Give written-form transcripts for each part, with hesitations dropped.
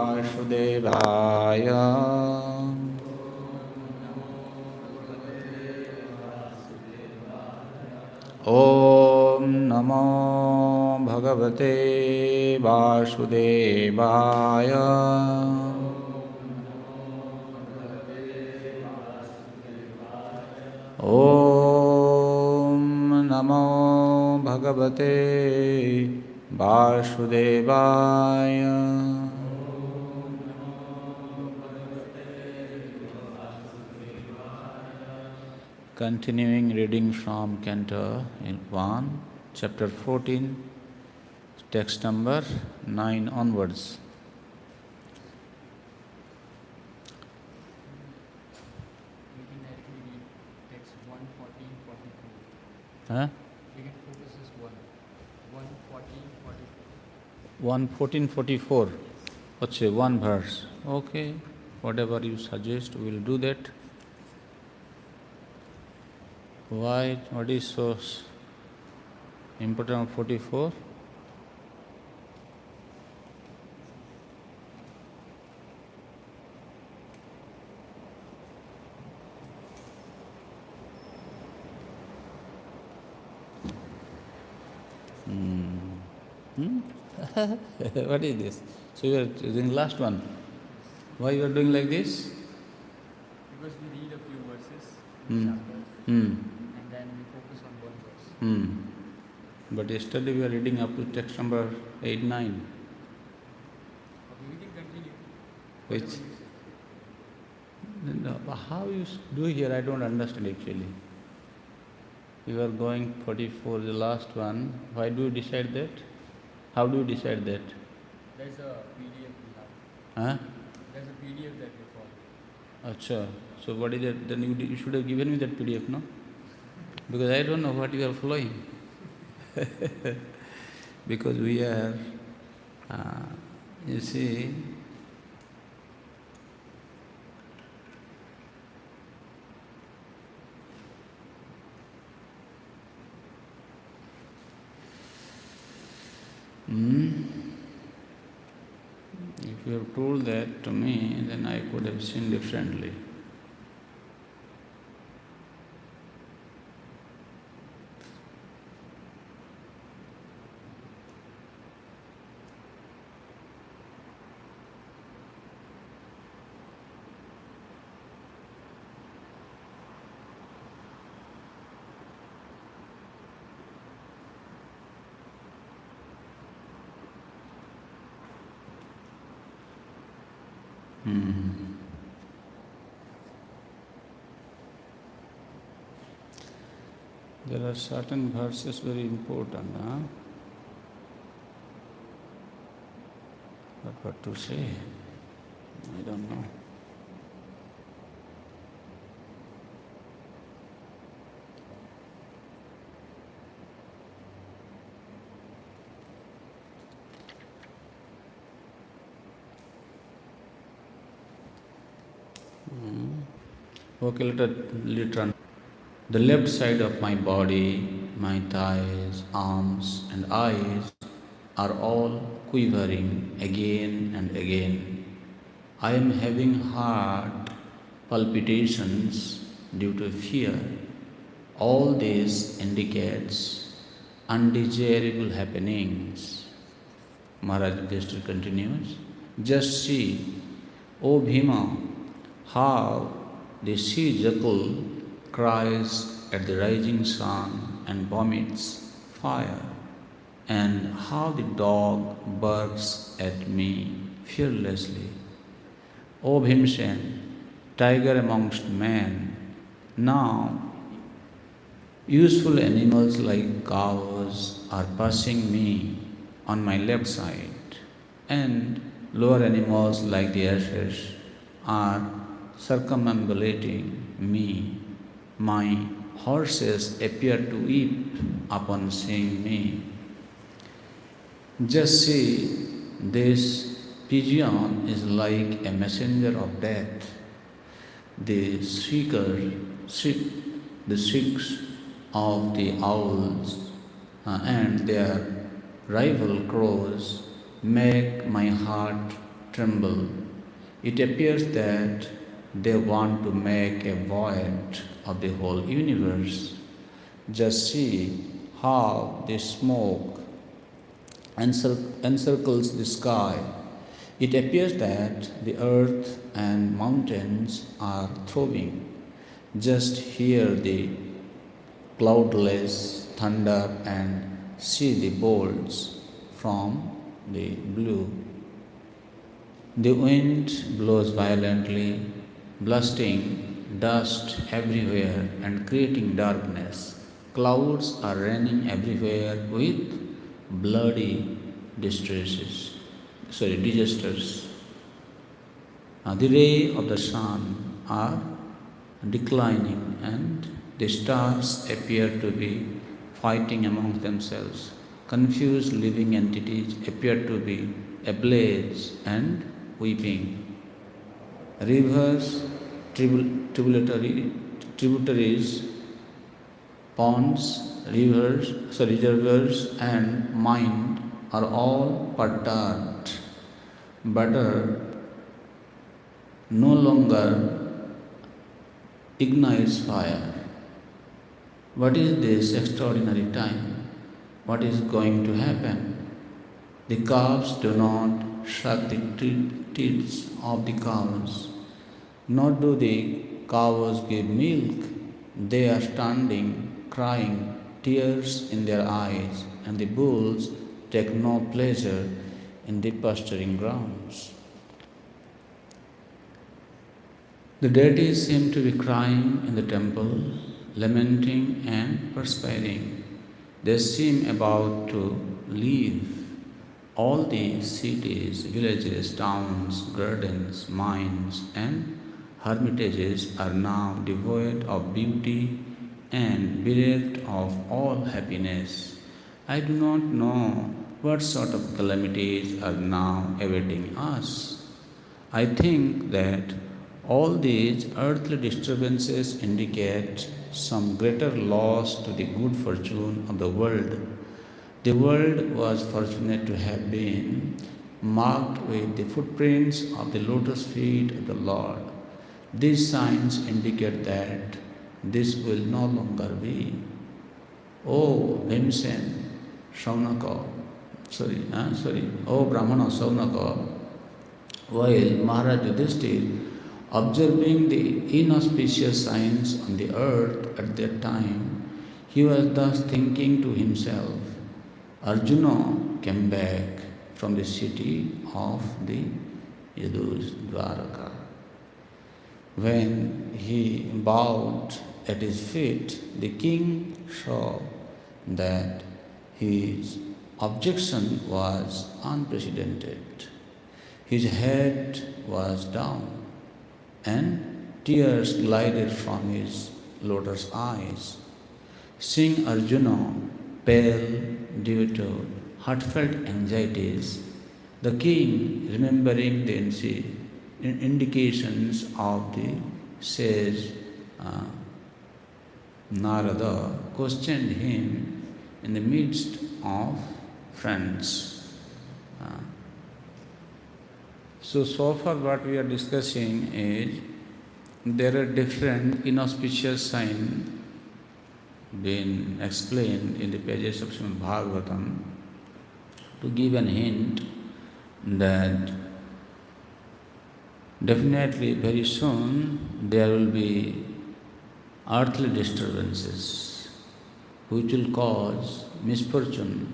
Vasudevaya. Om Namo Bhagavate Vasudevaya. Om Namo Bhagavate Vasudevaya. Continuing reading from Canto 1, Chapter 14, text number 9 onwards. Huh? We can focus this one. 1:14:44. Okay, one verse. Okay, whatever you suggest, we will do that. Why? What is so important? 44. What is this? So you are doing last one. Why you are doing like this? Because we read a few verses in Hmm. chapter Hmm. and then we focus on one verse. But yesterday we are reading up to text number 8, 9. Okay, we can continue. Which? Whatever you say. No, how you do here, I don't understand actually. You are going 44, the last one. Why do you decide that? How do you decide that? There's a PDF we have. Huh? There's a PDF that we follow. Acha. So what is that? Then you should have given me that PDF, no? Because I don't know what you are following. Because we are, you see, if you have told that to me, then I could have seen differently. There are certain verses very important, huh? But what to say? I don't know. Okay, let it run. The left side of my body, my thighs, arms, and eyes are all quivering again and again. I am having heart palpitations due to fear. All this indicates undesirable happenings. Maharaj Yudhishthira continues, just see, O Bhima, how the sea jackal cries at the rising sun and vomits fire, and how the dog barks at me fearlessly. O Bhimsen, tiger amongst men, now useful animals like cows are passing me on my left side, and lower animals like the asses are circumambulating me. My horses appear to weep upon seeing me. Just see, this pigeon is like a messenger of death. The shrieks of the owls and their rival crows make my heart tremble. It appears that they want to make a void of the whole universe. Just see how the smoke encircles the sky. It appears that the earth and mountains are throbbing. Just hear the cloudless thunder and see the bolts from the blue. The wind blows violently, blasting dust everywhere and creating darkness. Clouds are raining everywhere with bloody disasters. The rays of the sun are declining and the stars appear to be fighting among themselves. Confused living entities appear to be ablaze and weeping. Rivers, tributaries, ponds, reservoirs, and mines are all perturbed, but no longer ignites fire. What is this extraordinary time? What is going to happen? The calves do not suck the teats of the cows, nor do the cows give milk. They are standing, crying, tears in their eyes, and the bulls take no pleasure in the pasturing grounds. The deities seem to be crying in the temple, lamenting and perspiring. They seem about to leave. All the cities, villages, towns, gardens, mines, and hermitages are now devoid of beauty and bereft of all happiness. I do not know what sort of calamities are now awaiting us. I think that all these earthly disturbances indicate some greater loss to the good fortune of the world. The world was fortunate to have been marked with the footprints of the lotus feet of the Lord. These signs indicate that this will no longer be. O Bhimsen, Shaunaka, O Brahmana Shaunaka, while Maharaj Yudhishthira, observing the inauspicious signs on the earth at that time, he was thus thinking to himself, Arjuna came back from the city of the Yadus Dwaraka. When he bowed at his feet, the king saw that his objection was unprecedented. His head was down, and tears glided from his lotus eyes. Seeing Arjuna pale due to heartfelt anxieties, the king, remembering the indications of the sage Narada, questioned him in the midst of friends. So far what we are discussing is there are different inauspicious signs been explained in the pages of Srimad Bhagavatam to give an hint that definitely very soon there will be earthly disturbances which will cause misfortune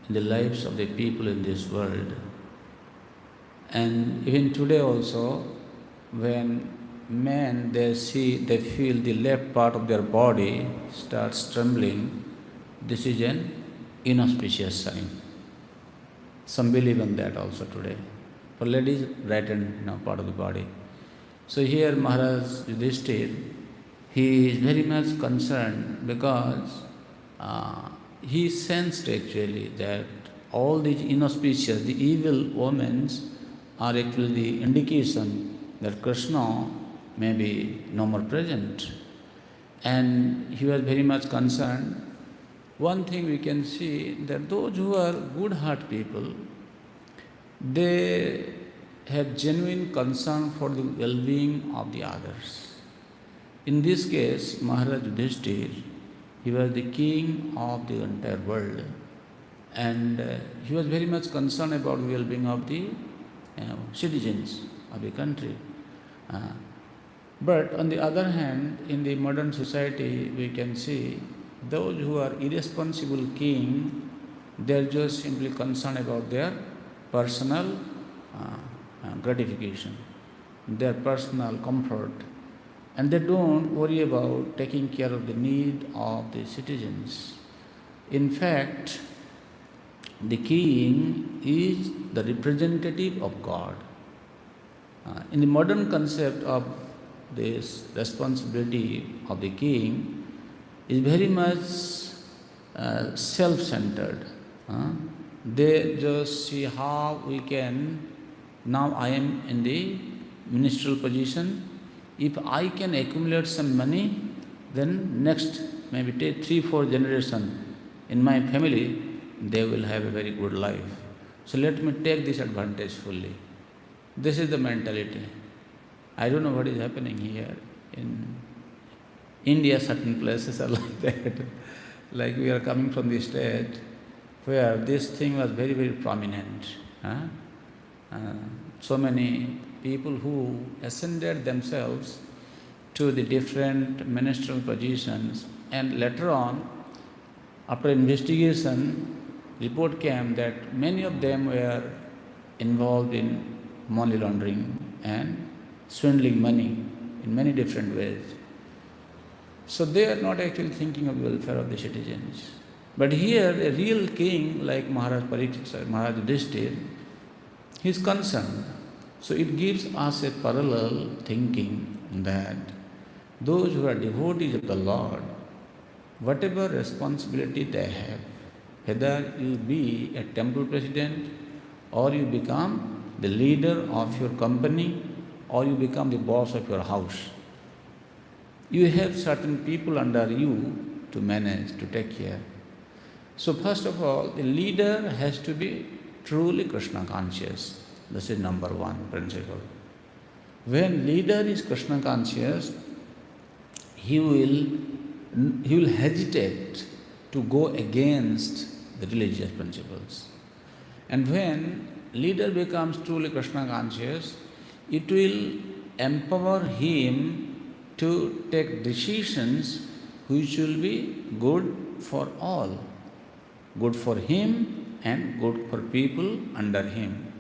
in the lives of the people in this world. And even today also, when men they feel the left part of their body starts trembling, this is an inauspicious sign. Some believe in that also today. For ladies, right hand part of the body. So here Maharaj Yudhishthira, he is very much concerned because he sensed actually that all these inauspicious, the evil omens are actually the indication that Krishna may be no more present. And he was very much concerned. One thing we can see that those who are good heart people, they have genuine concern for the well-being of the others. In this case, Maharaj Yudhishthir, he was the king of the entire world, and he was very much concerned about the well-being of the citizens of the country. But on the other hand, in the modern society, we can see those who are irresponsible king, they're just simply concerned about their personal gratification, their personal comfort, and they don't worry about taking care of the need of the citizens. In fact, the king is the representative of God. In the modern concept of this responsibility of the king is very much self-centered. They just see how we can, now I am in the ministerial position, if I can accumulate some money, then next maybe take 3-4 generations in my family, they will have a very good life. So let me take this advantage fully. This is the mentality. I don't know what is happening here. In India, certain places are like that. Like we are coming from the state where this thing was very, very prominent. So many people who ascended themselves to the different ministerial positions, and later on, after investigation, report came that many of them were involved in money laundering and swindling money in many different ways. So they are not actually thinking of the welfare of the citizens. But here, a real king like Maharaj Parikshit, Maharaj Yudhishthir, he is concerned. So it gives us a parallel thinking that those who are devotees of the Lord, whatever responsibility they have, whether you be a temple president or you become the leader of your company or you become the boss of your house, you have certain people under you to manage, to take care. So first of all, the leader has to be truly Krishna conscious. This is number one principle. When leader is Krishna conscious, he will hesitate to go against the religious principles. And when leader becomes truly Krishna conscious, it will empower him to take decisions which will be good for all, good for him and good for people under him.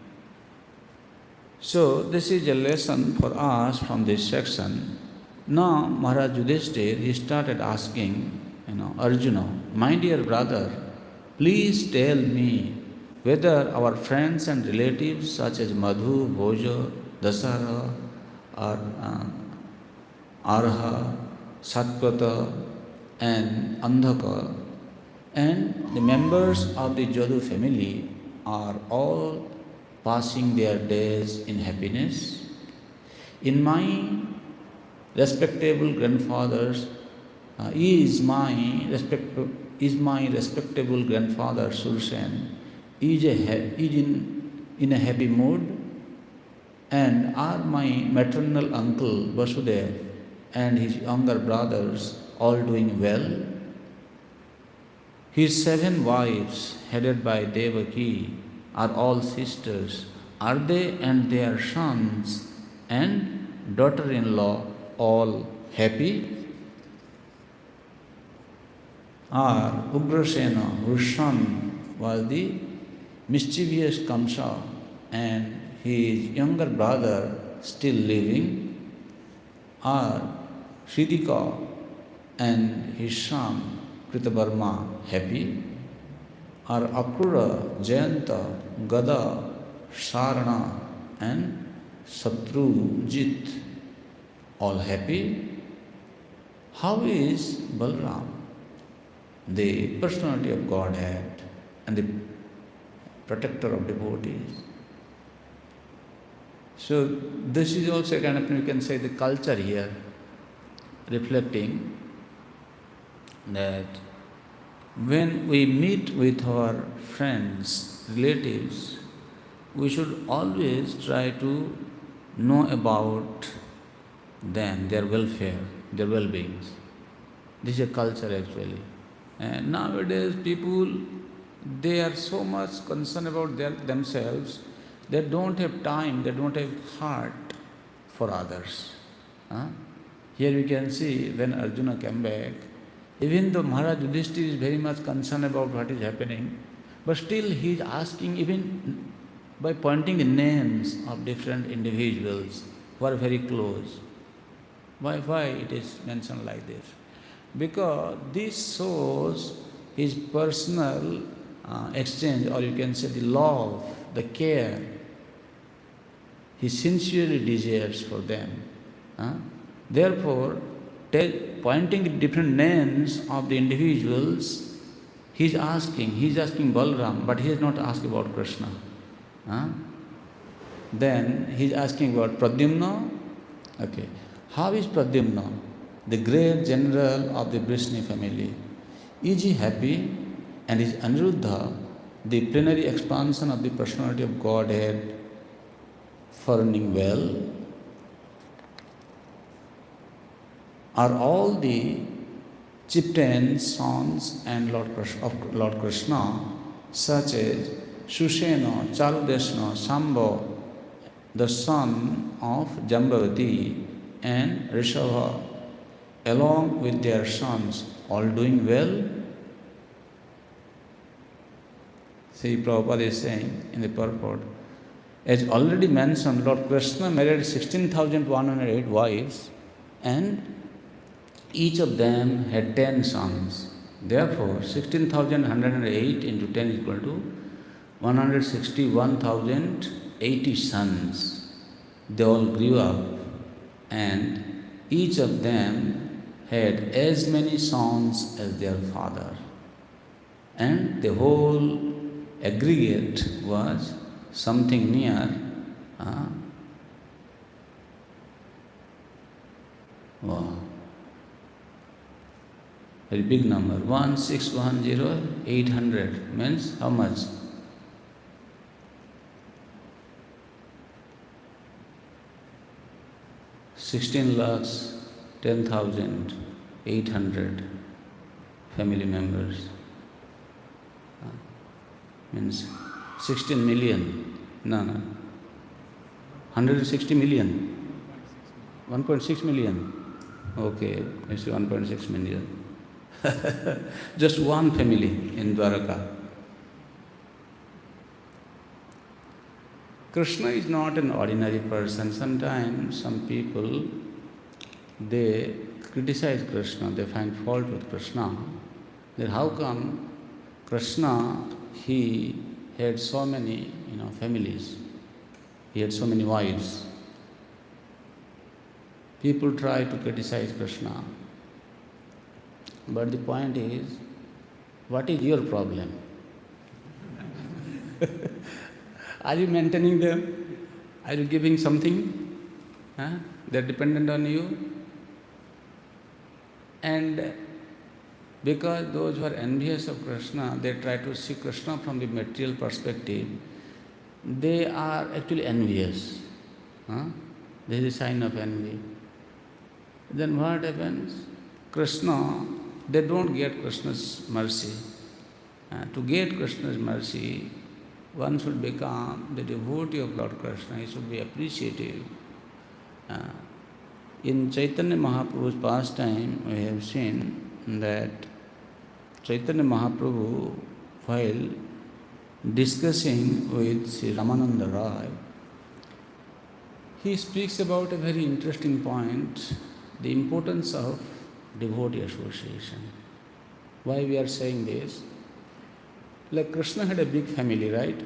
So this is a lesson for us from this section. Now Maharaj Yudhishthir, he started asking, Arjuna, my dear brother, please tell me whether our friends and relatives such as Madhu, Bhoja, Dasara, or Arha, Satpata and Andhaka and the members of the Jadu family are all passing their days in happiness. In my respectable grandfathers, is my respectable grandfather Sursen is in a happy mood, and are my maternal uncle Vasudev and his younger brothers all doing well? His 7 wives, headed by Devaki, are all sisters. Are they and their sons and daughter-in-law all happy? Or Ugrasena, whose son was the mischievous Kamsa, and his younger brother still living? Are Shridika and his son Kritavarma happy? Are Akrura, Jayanta, Gada, Sarana and Satrujit all happy? How is Balram, the personality of Godhead and the protector of devotees? So this is also a kind of, you can say, the culture here, reflecting that when we meet with our friends, relatives, we should always try to know about them, their welfare, their well-beings. This is a culture actually. And nowadays people, they are so much concerned about themselves, they don't have time, they don't have heart for others. Huh? Here we can see when Arjuna came back, even though Maharaj Yudhishthira is very much concerned about what is happening, but still he is asking, even by pointing the names of different individuals who are very close. Why it is mentioned like this? Because this shows his personal exchange, or you can say the love, the care he sincerely desires for them. Therefore, pointing the different names of the individuals, he is asking Balram, but he has not asked about Krishna. Then he is asking about Pradyumna. Okay. How is Pradyumna, the great general of the Vrishni family? Is he happy? And is Aniruddha, the plenary expansion of the personality of Godhead, furning well? Are all the chieftains, sons and of Lord Krishna, such as Sushena, Charudeshna, Sambha, the son of Jambavati, and Rishabha, along with their sons, all doing well? See, Prabhupada is saying in the purport, as already mentioned, Lord Krishna married 16,108 wives, and each of them had 10 sons. Therefore, 16,108 into 10 is equal to 161,080 sons. They all grew up, and each of them had as many sons as their father. And the whole aggregate was something near very big number. 1,610,800 means how much? 16,10,800 family members. Means 16 million. No. 160 million. 1.6 million. Okay, it's 1.6 million. Just one family in Dwaraka. Krishna is not an ordinary person. Sometimes some people, they criticize Krishna, they find fault with Krishna. That how come Krishna, he had so many families, he had so many wives. People try to criticize Krishna. But the point is, what is your problem? Are you maintaining them? Are you giving something? They're dependent on you. And because those who are envious of Krishna, they try to see Krishna from the material perspective, they are actually envious. This is a sign of envy. Then what happens? Krishna, they don't get Krishna's mercy. To get Krishna's mercy, one should become the devotee of Lord Krishna. He should be appreciative. In Chaitanya Mahaprabhu's pastime, we have seen that Chaitanya Mahaprabhu, while discussing with Sri Ramananda Rai, he speaks about a very interesting point, the importance of devotee association. Why we are saying this? Like Krishna had a big family, right?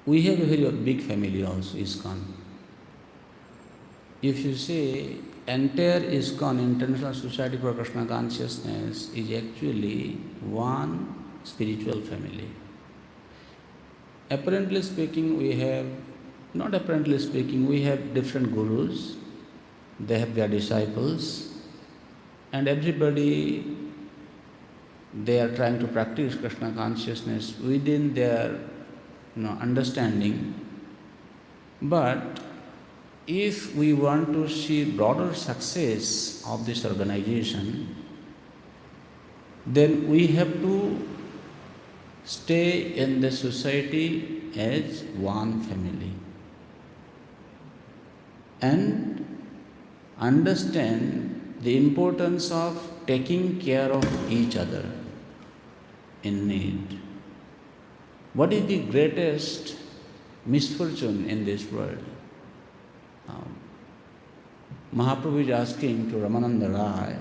We have a very big family also, ISKCON. If you say entire ISKCON, International Society for Krishna Consciousness, is actually one spiritual family. Apparently speaking, we have different gurus, they have their disciples, and everybody, they are trying to practice Krishna consciousness within their understanding. But if we want to see broader success of this organization, then we have to stay in the society as one family and understand the importance of taking care of each other in need. What is the greatest misfortune in this world? Mahaprabhu is asking to Ramananda Rai,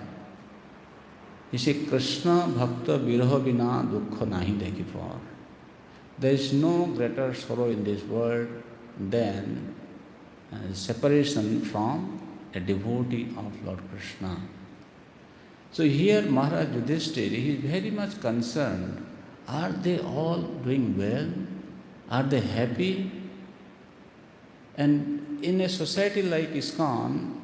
he said, Krishna Bhakta Viraha Vina Dukkha Nahi Dekhi for. There is no greater sorrow in this world than separation from a devotee of Lord Krishna. So here Maharaj Yudhishthira, he is very much concerned. Are they all doing well? Are they happy? And in a society like ISKCON,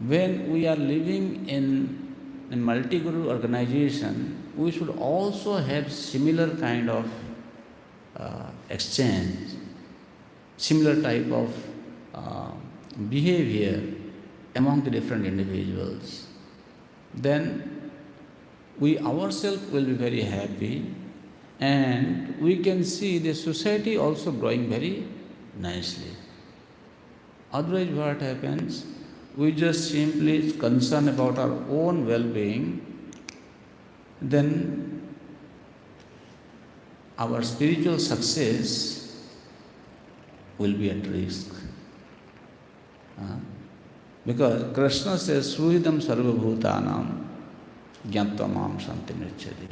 when we are living in a multi-guru organization, we should also have similar kind of exchange, similar type of behavior among the different individuals. Then we ourselves will be very happy, and we can see the society also growing very nicely. Otherwise what happens? We just simply concern about our own well-being, then our spiritual success will be at risk. Because Krishna says, Suhidam sarva bhutanam jnatva mam shanti mrichati.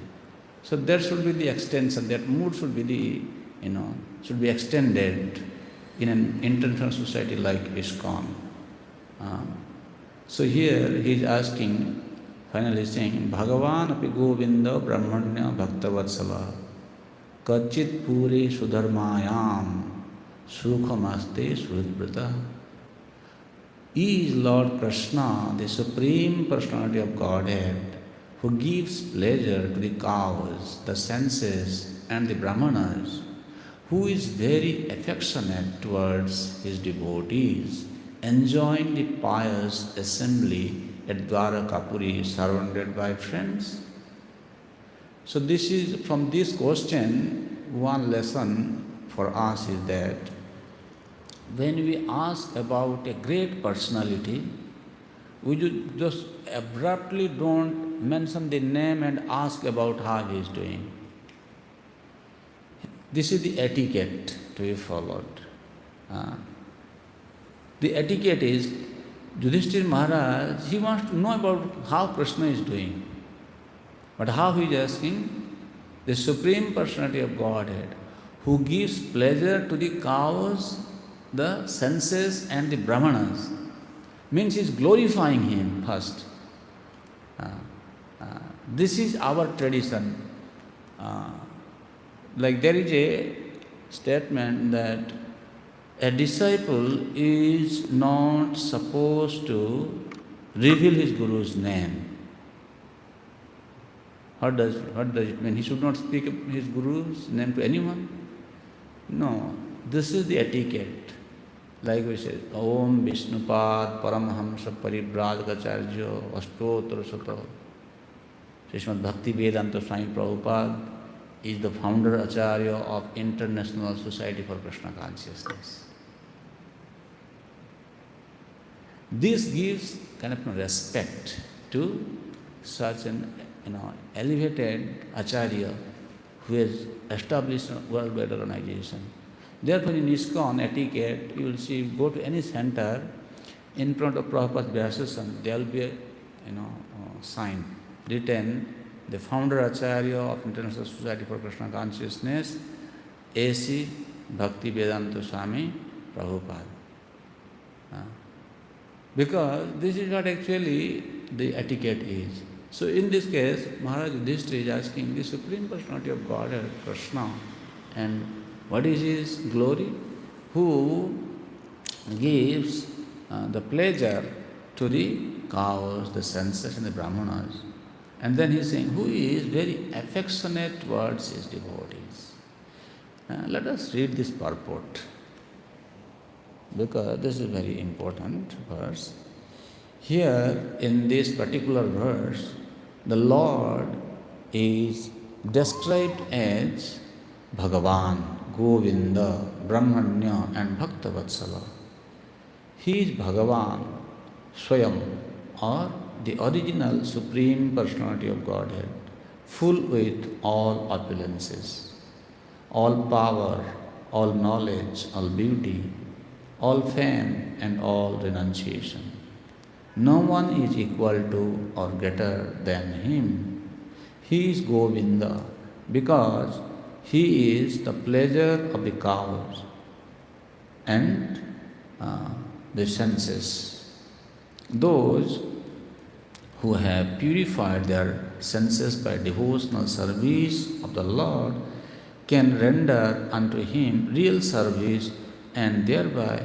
So there should be the extension, that mood should be should be extended in an international society like ISKCON. So here he is asking, finally saying, Bhagavan api Govinda Brahmanya Bhaktavatsala Kachit Puri Sudharmayam Sukhamaste Suhritvrata. He is Lord Krishna, the Supreme Personality of Godhead, who gives pleasure to the cows, the senses, and the brahmanas, who is very affectionate towards his devotees, enjoying the pious assembly at Dwarakapuri, surrounded by friends. So this is, from this question, one lesson for us is that when we ask about a great personality, we just abruptly don't mention the name and ask about how he is doing. This is the etiquette to be followed. The etiquette is, Yudhishthira Maharaj, he wants to know about how Krishna is doing. But how he is asking? The Supreme Personality of Godhead, who gives pleasure to the cows, the senses, and the brahmanas, means he is glorifying him first. This is our tradition. Like there is a statement that a disciple is not supposed to reveal his guru's name. What does it mean? He should not speak his guru's name to anyone? No, this is the etiquette. Like we say, Om Vishnupad Paramahamsa Parivrajagacharya Astotra Sata. Srimad Bhakti Vedanta Swami Prabhupada is the founder Acharya of International Society for Krishna Consciousness. This gives kind of respect to such an elevated Acharya who has established a worldwide organization. Therefore, in ISKCON etiquette, you will see, go to any center, in front of Prabhupada's Vyasasana, there will be a sign written, the founder Acharya of International Society for Krishna Consciousness, A.C. Bhakti Vedanta Swami Prabhupada. Because this is what actually the etiquette is. So in this case, Maharaj Yudhishthira is asking the Supreme Personality of Godhead, Krishna, and what is his glory? Who gives the pleasure to the cows, the senses, and the brahmanas. And then he is saying, who is very affectionate towards his devotees. Let us read this purport, because this is very important verse. Here in this particular verse, the Lord is described as Bhagavan, Govinda, Brahmanya and Bhaktavatsala. He is Bhagavan, Swayam, or the original Supreme Personality of Godhead, full with all opulences, all power, all knowledge, all beauty, all fame and all renunciation. No one is equal to or greater than him. He is Govinda because he is the pleasure of the cows and the senses. Those who have purified their senses by devotional service of the Lord can render unto him real service and thereby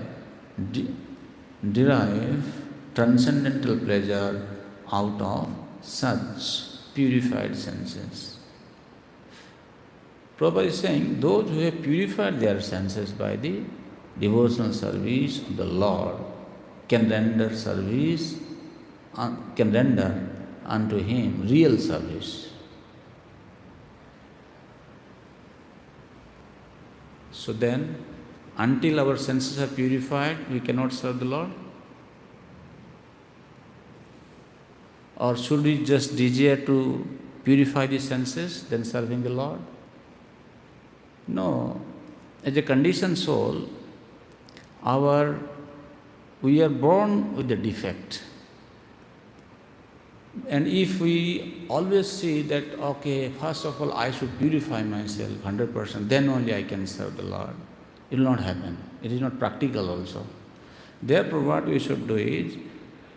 derive transcendental pleasure out of such purified senses. Prabhupada is saying those who have purified their senses by the devotional service of the Lord can render unto him real service. So then, until our senses are purified, we cannot serve the Lord? Or should we just desire to purify the senses, then serving the Lord? No. As a conditioned soul, we are born with a defect. And if we always see that, okay, first of all, I should purify myself 100%, then only I can serve the Lord, it will not happen. It is not practical also. Therefore, what we should do is,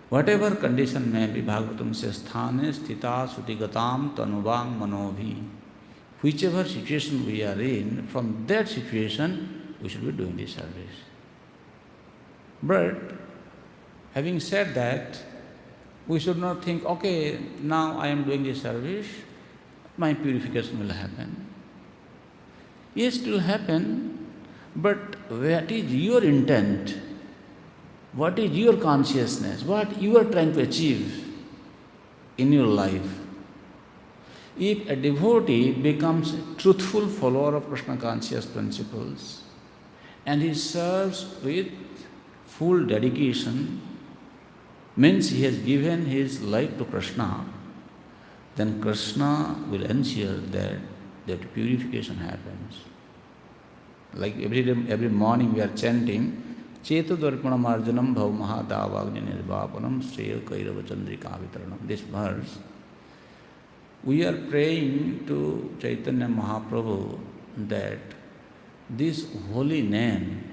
whatever condition may be, Bhagavatam says, sthane sthita sutigatam tanuvang manobhi. Whichever situation we are in, from that situation, we should be doing this service. But, having said that, we should not think, okay, now I am doing this service, my purification will happen. Yes, it will happen, but what is your intent? What is your consciousness? What you are trying to achieve in your life? If a devotee becomes a truthful follower of Krishna conscious principles and he serves with full dedication, means he has given his life to Krishna, then Krishna will ensure that purification happens. Like every morning we are chanting, Chetadvarpana marjanam bhavamaha davagni nirvapanam sreya kairava chandrika vitaranam. This verse, we are praying to Chaitanya Mahaprabhu that this holy name,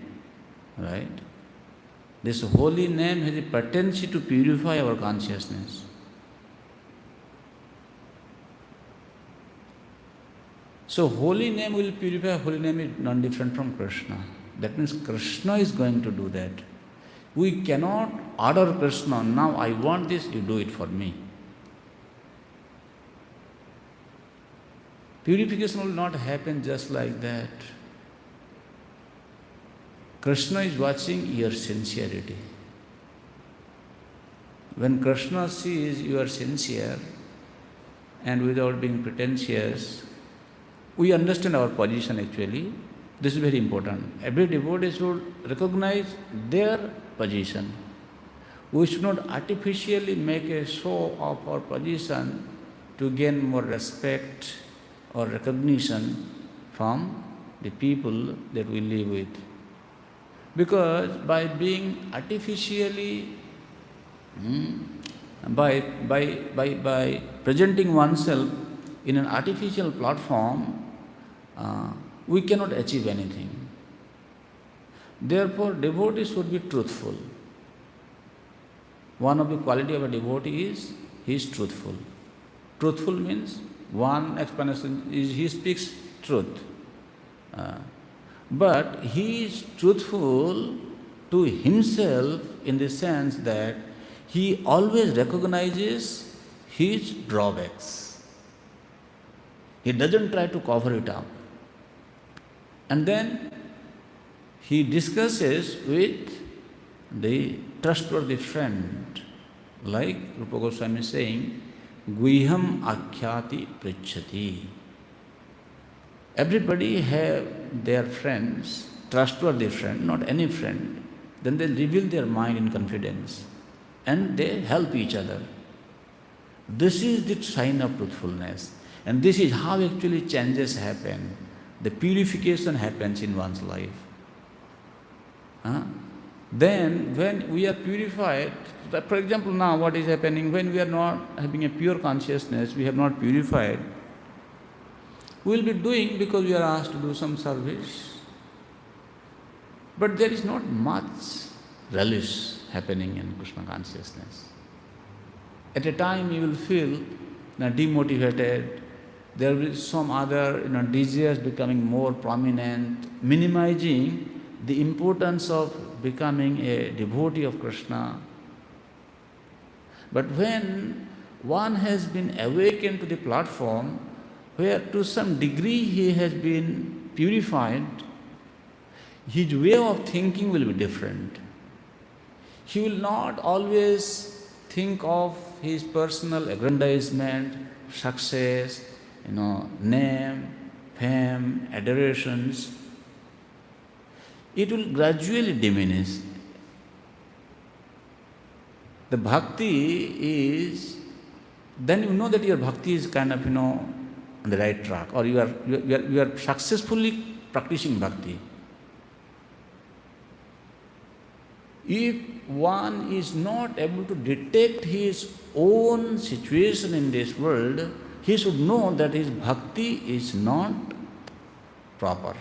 right? This holy name has a potency to purify our consciousness. So holy name will purify, holy name is not different from Krishna. That means Krishna is going to do that. We cannot order Krishna, now I want this, you do it for me. Purification will not happen just like that. Krishna is watching your sincerity. When Krishna sees you are sincere and without being pretentious, we understand our position actually. This is very important. Every devotee should recognize their position. We should not artificially make a show of our position to gain more respect or recognition from the people that we live with. Because by being artificially, by presenting oneself in an artificial platform, we cannot achieve anything. Therefore, devotee should be truthful. One of the quality of a devotee is he is truthful. Truthful means one explanation is he speaks truth. But he is truthful to himself in the sense that he always recognizes his drawbacks. He doesn't try to cover it up. And then he discusses with the trustworthy friend, like Rupa Goswami is saying, Guiham akhyati prichhati. Everybody have their friends, trustworthy friend, not any friend. Then they reveal their mind in confidence and they help each other. This is the sign of truthfulness. And this is how actually changes happen. The purification happens in one's life. Then when we are purified, for example now what is happening, when we are not having a pure consciousness, we have not purified, we will be doing because we are asked to do some service. But there is not much relish happening in Krishna consciousness. At a time you will feel demotivated, there will be some other desires becoming more prominent, minimizing the importance of becoming a devotee of Krishna. But when one has been awakened to the platform where to some degree he has been purified, his way of thinking will be different. He will not always think of his personal aggrandizement, success, name, fame, adorations. It will gradually diminish. The bhakti is, then you know that your bhakti is kind of on the right track, or you are successfully practicing bhakti. If one is not able to detect his own situation in this world, he should know that his bhakti is not proper.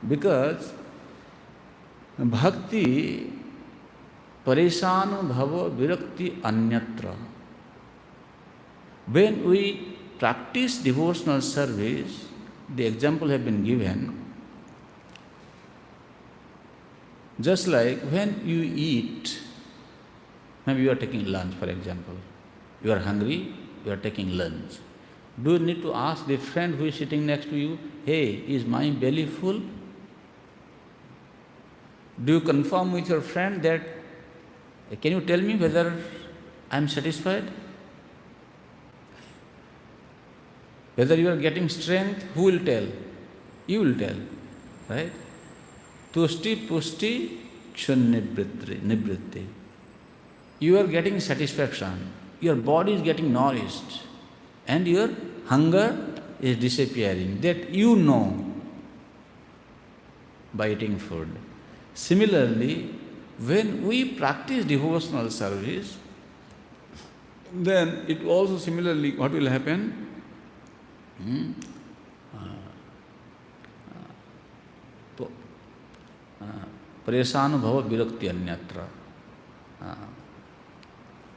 Because bhakti pareshanubhava virakti anyatra. When we practice devotional service, the example have been given, just like when you eat, maybe you are taking lunch for example, you are hungry, you are taking lunch. Do you need to ask the friend who is sitting next to you, hey, is my belly full? Do you confirm with your friend that, can you tell me whether I am satisfied? Whether you are getting strength, who will tell? You will tell, right? Tusti pusti kshan nivritti. You are getting satisfaction, your body is getting nourished, and your hunger is disappearing. That you know by eating food. Similarly, when we practice devotional service, then it also similarly, what will happen? Pareshanubhava virakti anyatra.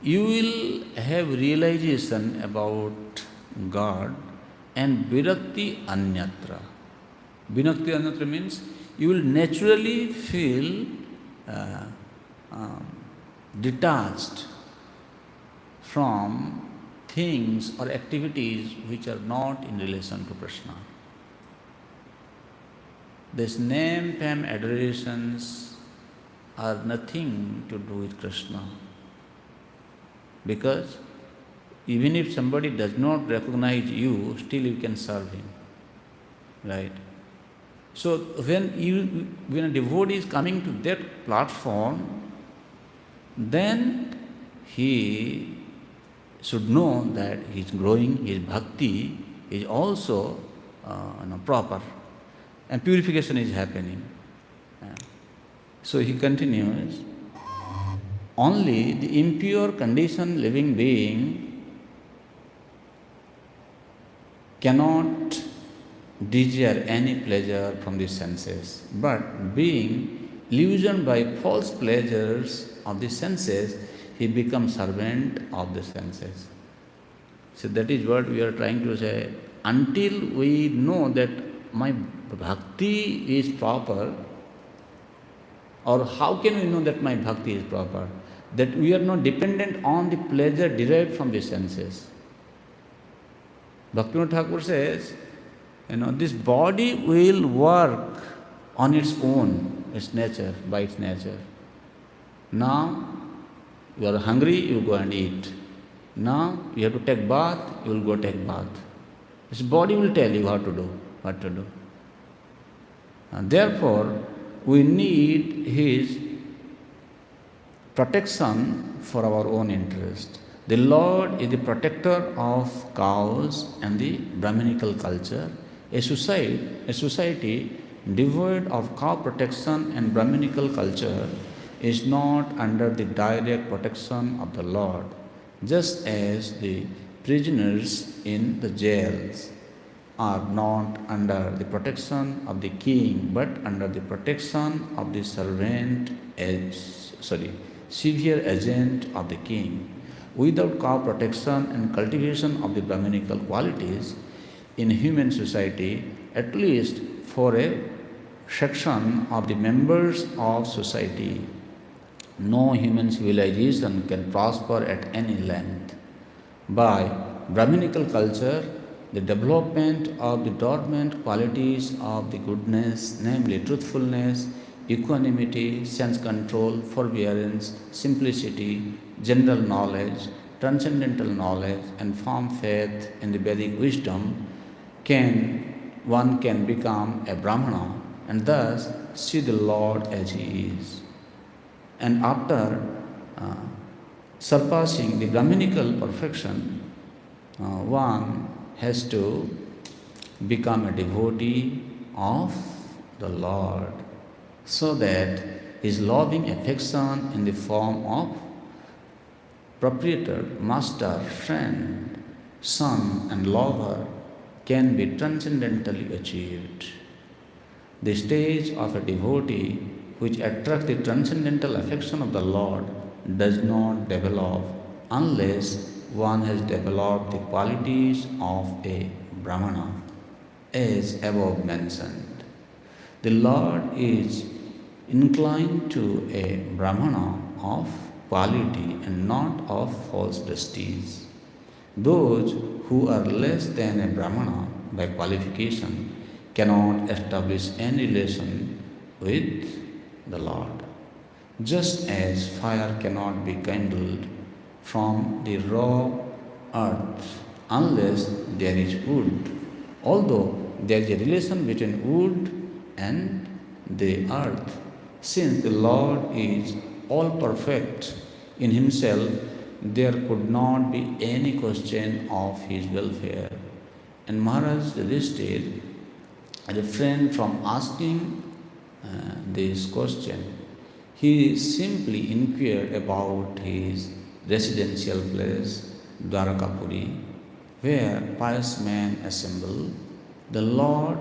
You will have realization about God and virakti anyatra. Virakti anyatra means you will naturally feel detached from things or activities which are not in relation to Krishna. This name, fame, adorations are nothing to do with Krishna. Because even if somebody does not recognize you, still you can serve him. Right? So when a devotee is coming to that platform, then he should know that he is growing, his bhakti is also proper, and purification is happening. So he continues, only the impure conditioned living being cannot desire any pleasure from the senses, but being illusioned by false pleasures of the senses, he becomes servant of the senses. So that is what we are trying to say. Until we know that my bhakti is proper, or how can we know that my bhakti is proper? That we are not dependent on the pleasure derived from the senses. Bhaktivinoda Thakur says, This body will work on its own, its nature, by its nature. Now you are hungry, you go and eat. Now you have to take bath, you will go take bath. This body will tell you what to do. And therefore, we need his protection for our own interest. The Lord is the protector of cows and the Brahminical culture. A society devoid of cow protection and Brahminical culture is not under the direct protection of the Lord, just as the prisoners in the jails are not under the protection of the king, but under the protection of the severe agent of the king. Without cow protection and cultivation of the Brahminical qualities in human society, at least for a section of the members of society, no human civilization can prosper at any length. By Brahminical culture, the development of the dormant qualities of the goodness, namely truthfulness, equanimity, sense control, forbearance, simplicity, general knowledge, transcendental knowledge, and firm faith in the Vedic wisdom, one can become a Brahmana and thus see the Lord as He is. And after surpassing the Brahminical perfection, one has to become a devotee of the Lord, so that his loving affection in the form of proprietor, master, friend, son, and lover can be transcendentally achieved. The stage of a devotee which attracts the transcendental affection of the Lord does not develop unless one has developed the qualities of a Brahmana, as above mentioned. The Lord is inclined to a Brahmana of quality and not of false prestige. Those who are less than a Brahmana by qualification cannot establish any relation with the Lord. Just as fire cannot be kindled from the raw earth unless there is wood, although there is a relation between wood and the earth, since the Lord is all perfect in Himself, there could not be any question of His welfare. And Maharaj Yudhishthira refrained from asking this question. He simply inquired about his residential place, Dwarakapuri, where pious men assemble. The Lord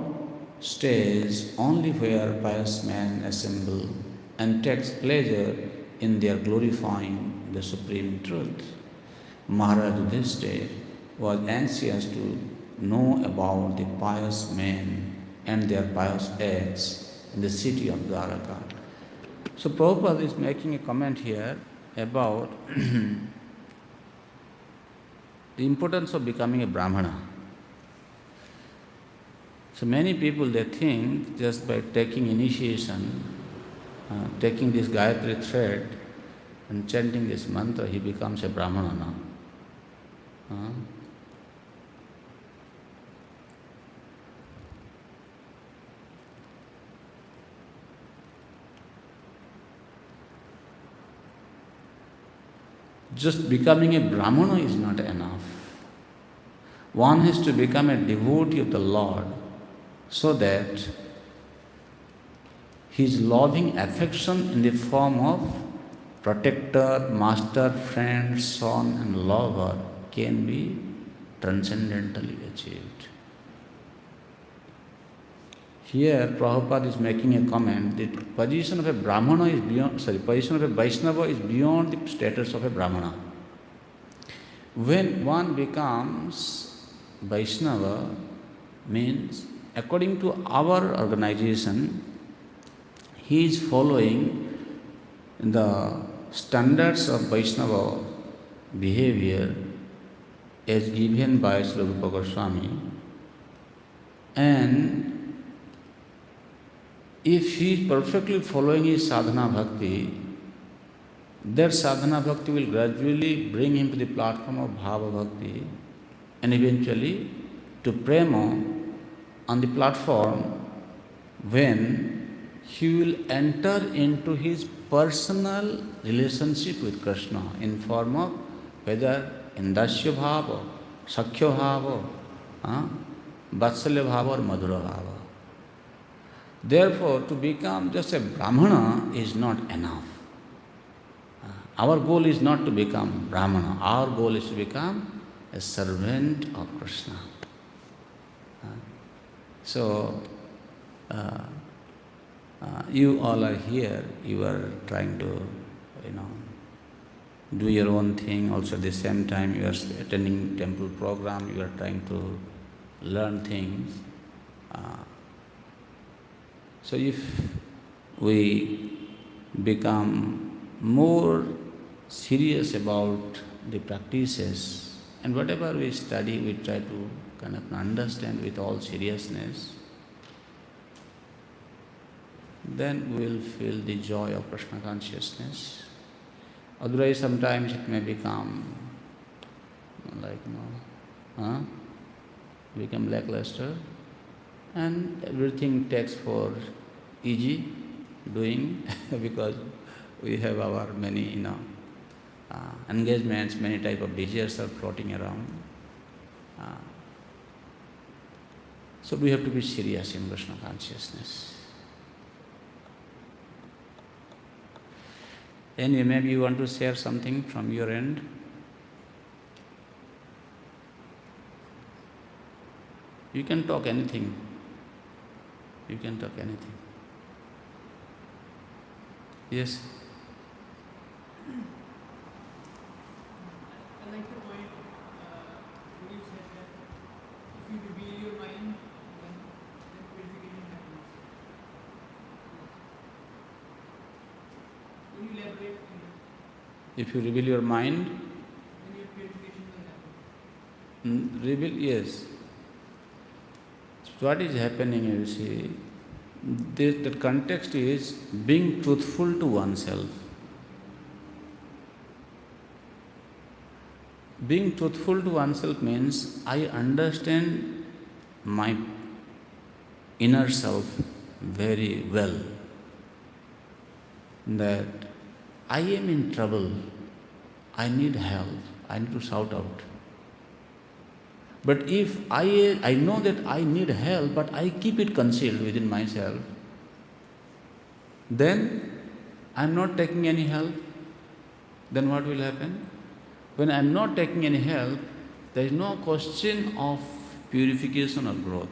stays only where pious men assemble and takes pleasure in their glorifying the Supreme Truth. Maharaj Yudhishthira was anxious to know about the pious men and their pious acts in the city of Dwaraka. So Prabhupada is making a comment here about the importance of becoming a Brahmana. So many people, they think just by taking initiation, taking this Gayatri thread and chanting this mantra, he becomes a Brahmana now. Just becoming a Brahmana is not enough. One has to become a devotee of the Lord so that his loving affection in the form of protector, master, friend, son, and lover can be transcendentally achieved. Here Prabhupada is making a comment that position of a Brahmana is position of a Vaishnava is beyond the status of a Brahmana. When one becomes Vaishnava, means according to our organization, he is following the standards of Vaishnava behavior as given by Srila Rupa Goswami, And if he is perfectly following his sadhana bhakti, that sadhana bhakti will gradually bring him to the platform of bhava bhakti and eventually to prema on the platform when he will enter into his personal relationship with Krishna in form of whether in dasya bhava, sakhya bhava, vatsalya bhava or madhura bhava. Therefore, to become just a brahmana is not enough. Our goal is not to become brahmana. Our goal is to become a servant of Krishna. So, you all are here, you are trying to, do your own thing. Also at the same time you are attending temple program, you are trying to learn things. So if we become more serious about the practices and whatever we study, we try to kind of understand with all seriousness, then we will feel the joy of Krishna consciousness. Otherwise, sometimes it may become become lackluster, and everything takes for easy doing because we have our many, engagements, many type of desires are floating around. So we have to be serious in Krishna consciousness. And maybe you want to share something from your end? You can talk anything. You can talk anything. Yes? I like the point when you said that if you reveal your mind, then purification happens. Can you elaborate? If you reveal your mind, Then your purification will happen. reveal, yes. So what is happening, you see, the context is being truthful to oneself. Being truthful to oneself means I understand my inner self very well, that I am in trouble, I need help, I need to shout out. But if I know that I need help, but I keep it concealed within myself, then I am not taking any help. Then what will happen? When I am not taking any help, there is no question of purification or growth.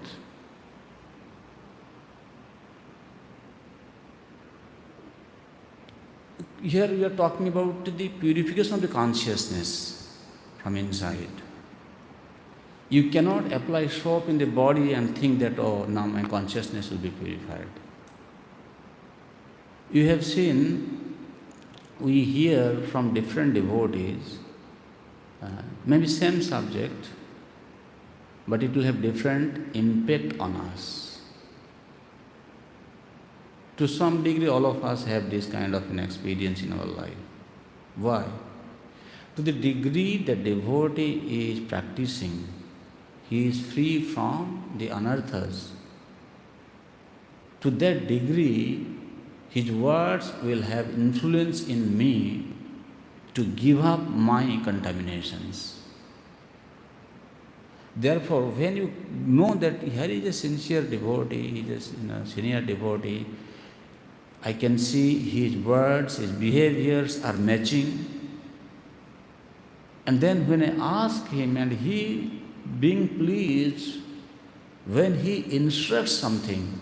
Here we are talking about the purification of the consciousness from inside. You cannot apply soap in the body and think that, oh, now my consciousness will be purified. You have seen, we hear from different devotees, maybe same subject, but it will have different impact on us. To some degree, all of us have this kind of an experience in our life. Why? To the degree the devotee is practicing, he is free from the anarthas. To that degree, his words will have influence in me to give up my contaminations. Therefore, when you know that here is a sincere devotee, he is a senior devotee, I can see his words, his behaviors are matching. And then when I ask him and he being pleased, when he instructs something,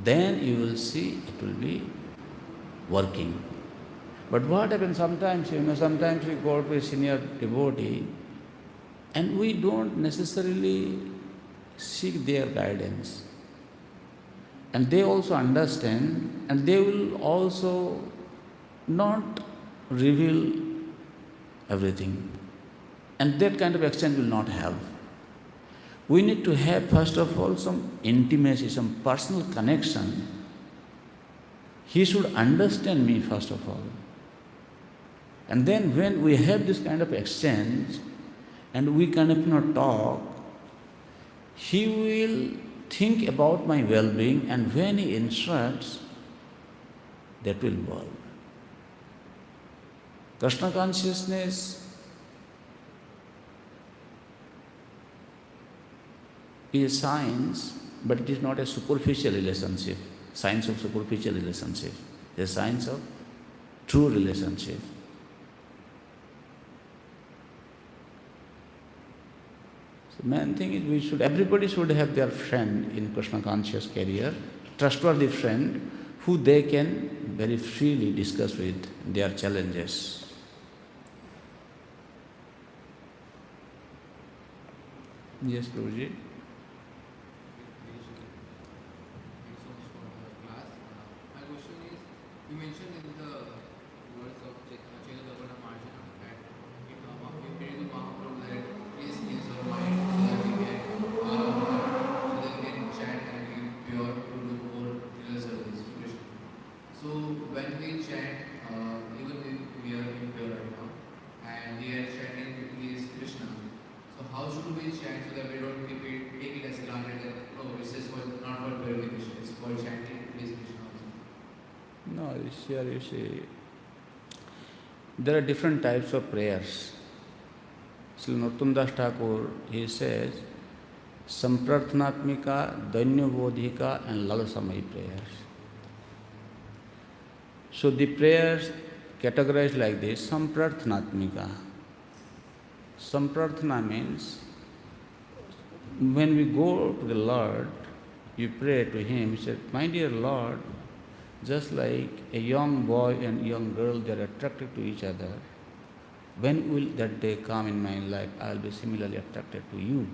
then you will see it will be working. But what happens sometimes, sometimes we go to a senior devotee and we don't necessarily seek their guidance. And they also understand, and they will also not reveal everything. And that kind of exchange will not have. we need to have, first of all, some intimacy, some personal connection. He should understand me, first of all. And then when we have this kind of exchange and we kind of talk, he will think about my well-being, and when he instructs, that will work. Krishna consciousness is science, but it is not a superficial relationship, science of superficial relationship. It is a science of true relationship. So main thing is everybody should have their friend in Krishna conscious career, trustworthy friend who they can very freely discuss with their challenges. Yes, Prabhuji. My question is, you mentioned in the words of Chaitanya Maharaj that if there is a Mahaprabhu that please cleanse your mind so that we can chant and be pure to do more real service to Krishna. So when we chant, even if we are impure right now, and we are chanting to please Krishna, so how should we chant so that we don't take it as granted that this is not for purification, it's for chanting to please Krishna also? No, here you see, there are different types of prayers. Sri Narottam Das Thakur, he says, Samprarthanatmika, Dainyabodhika and Lalasamayi prayers. So the prayers categorized like this, Samprarthanatmika. Samprarthana means when we go to the Lord, you pray to Him, you say, my dear Lord, just like a young boy and young girl, they are attracted to each other. When will that day come in my life? I will be similarly attracted to you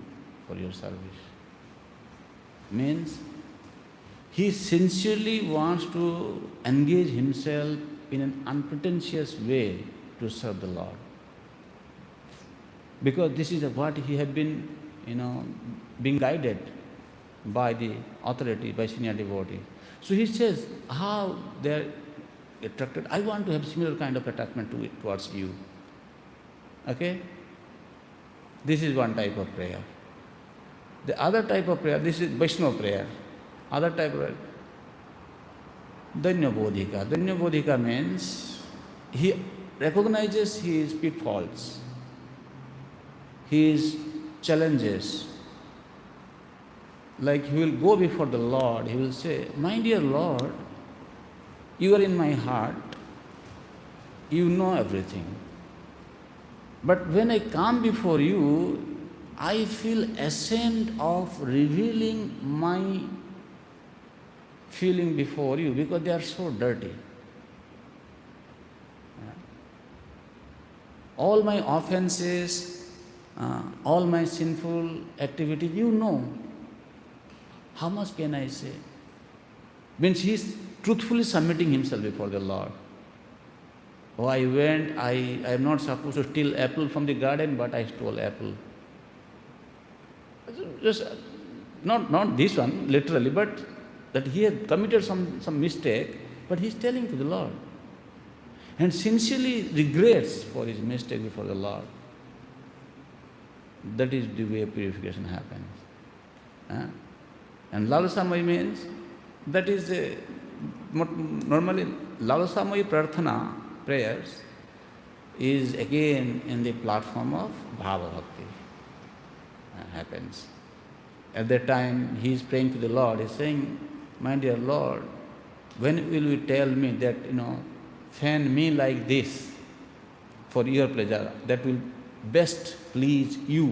for your service. Means he sincerely wants to engage himself in an unpretentious way to serve the Lord. Because this is what he had been, being guided by the authority, by senior devotee. So he says, how they are attracted. I want to have similar kind of attachment towards you. Okay? This is one type of prayer. The other type of prayer, this is Vaishnava prayer. Other type of prayer, Dainyabodhika. Dainyabodhika means he recognizes his pitfalls, his challenges. Like he will go before the Lord, he will say, my dear Lord, you are in my heart, you know everything. But when I come before you, I feel ashamed of revealing my feeling before you because they are so dirty. All my offenses, all my sinful activities, you know. How much can I say? Means he is truthfully submitting himself before the Lord. Oh, I went, I am not supposed to steal apple from the garden, but I stole apple. Just not this one, literally, but that he had committed some mistake, but he is telling to the Lord. And sincerely regrets for his mistake before the Lord. That is the way purification happens. And Lalasamaya means, that is normally Lalasamaya Prarthana prayers is again in the platform of Bhava Bhakti. Happens. At that time he is praying to the Lord, he is saying, my dear Lord, when will you tell me that, fan me like this for your pleasure, that will best please you?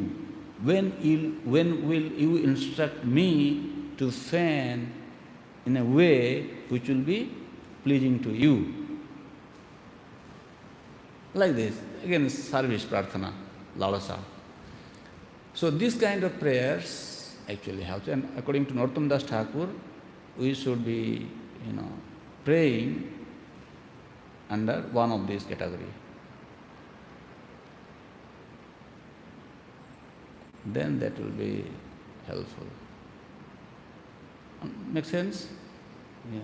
When will you instruct me to fan in a way which will be pleasing to you? Like this. Again, service prarthana, lalasa. So this kind of prayers actually helps. And according to Narottam Das Thakur, we should be, praying under one of these categories. Then that will be helpful. Make sense? Yeah.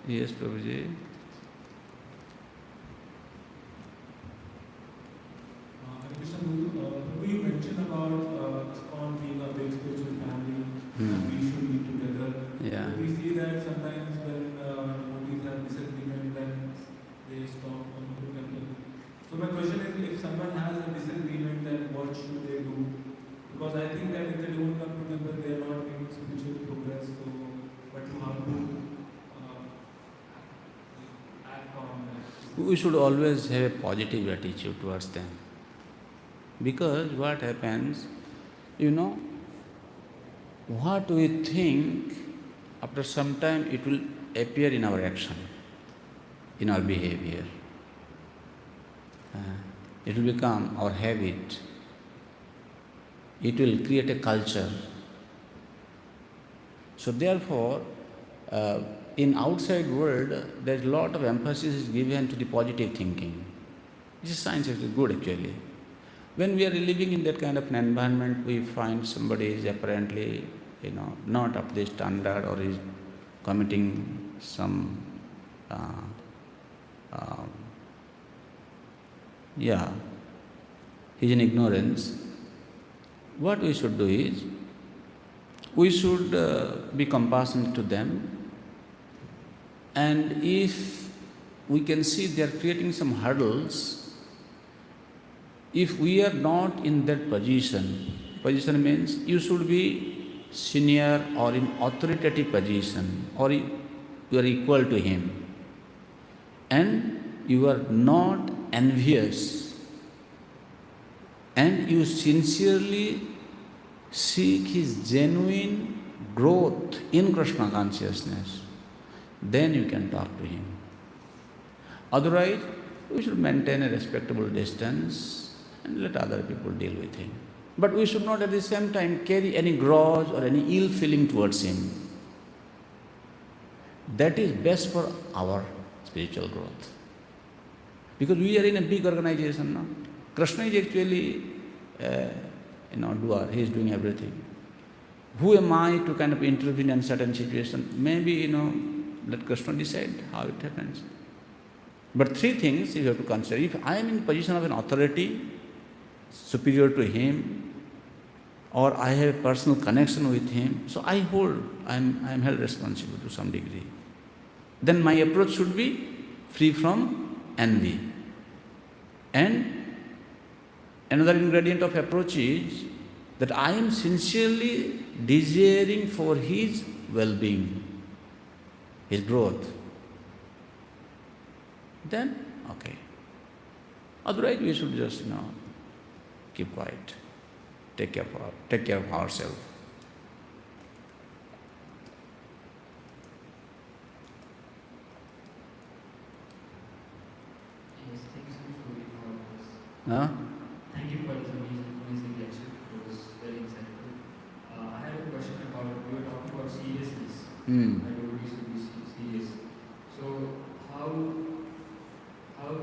Yes, Prabhuji. Krishna Guru, Prabhu, you mentioned about ISKCON being a big spiritual family and we should be together. Yeah. We see that sometimes when devotees have disagreement, then they stop coming to temple. So my question is, if someone has a disagreement, then what should they do? Because I think that if they don't come to temple, they are not making spiritual progress. So, but how to act on that? We should always have a positive attitude towards them. Because what happens, what we think, after some time it will appear in our action, in our behavior. It will become our habit. It will create a culture. So therefore, in outside world, there is a lot of emphasis given to the positive thinking. This is scientifically good actually. When we are living in that kind of an environment, we find somebody is apparently, not up to the standard or is committing some, he's in ignorance. What we should do is, we should be compassionate to them, and if we can see they are creating some hurdles, if we are not in that position means you should be senior or in authoritative position, or you are equal to him, and you are not envious, and you sincerely seek his genuine growth in Krishna consciousness, then you can talk to him. Otherwise, we should maintain a respectable distance and let other people deal with him. But we should not at the same time carry any grudge or any ill feeling towards him. That is best for our spiritual growth. Because we are in a big organization now. Krishna is actually, doer. He is doing everything. Who am I to kind of intervene in certain situation? Maybe, let Krishna decide how it happens. But three things you have to consider. If I am in position of an authority, superior to him, or I have a personal connection with him, so I am held responsible to some degree. Then my approach should be free from envy. And another ingredient of approach is that I am sincerely desiring for his well-being, his growth. Then, okay. Otherwise, we should just, keep quiet, take care of ourselves. Yes, thank you so much for this. Huh? Thank you for this amazing lecture. It was very insightful. I had a question about, we were talking about seriousness. That we should be serious. So how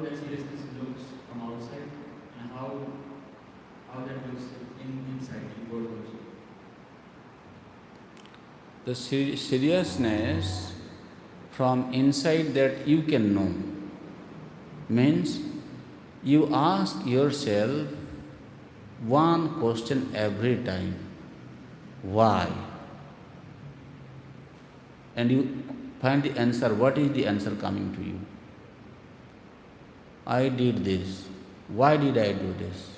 that seriousness looks from outside, and how that looks inside, inward also. The seriousness from inside that you can know means you ask yourself one question every time. Why? And you find the answer. What is the answer coming to you? I did this. Why did I do this?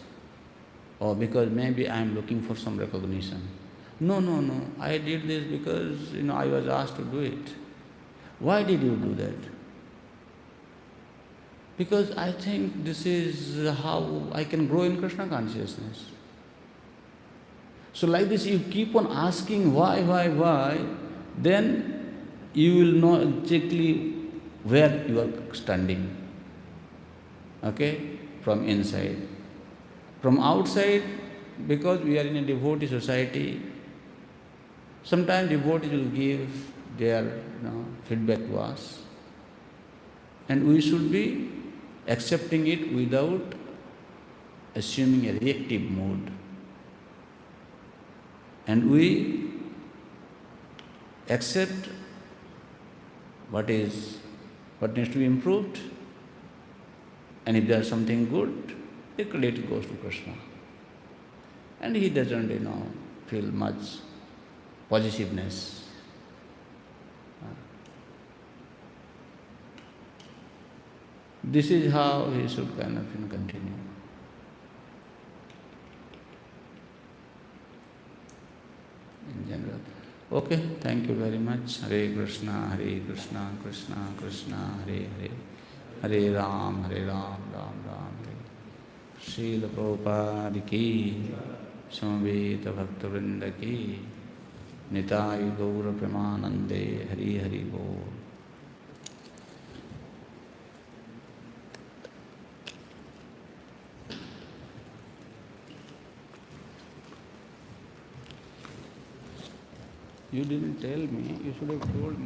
Or because maybe I am looking for some recognition. No. I did this because, I was asked to do it. Why did you do that? Because I think this is how I can grow in Krishna consciousness. So like this, you keep on asking why, then you will know exactly where you are standing. Okay? From inside. From outside, because we are in a devotee society, sometimes devotees will give their feedback to us, and we should be accepting it without assuming a reactive mood. And we accept what needs to be improved, and if there's something good, the credit goes to Krishna. And he doesn't, feel much possessiveness. This is how he should kind of continue. In general. Okay, thank you very much. Hare Krishna, Krishna Krishna, Hare Hare. Hare Ram, Ram Ram, Hare. Srila Prabhupada ki, Samaveta Bhaktivinoda ki, Nitai Gaura Premanande, Hari Hari Bol. You didn't tell me, you should have told me.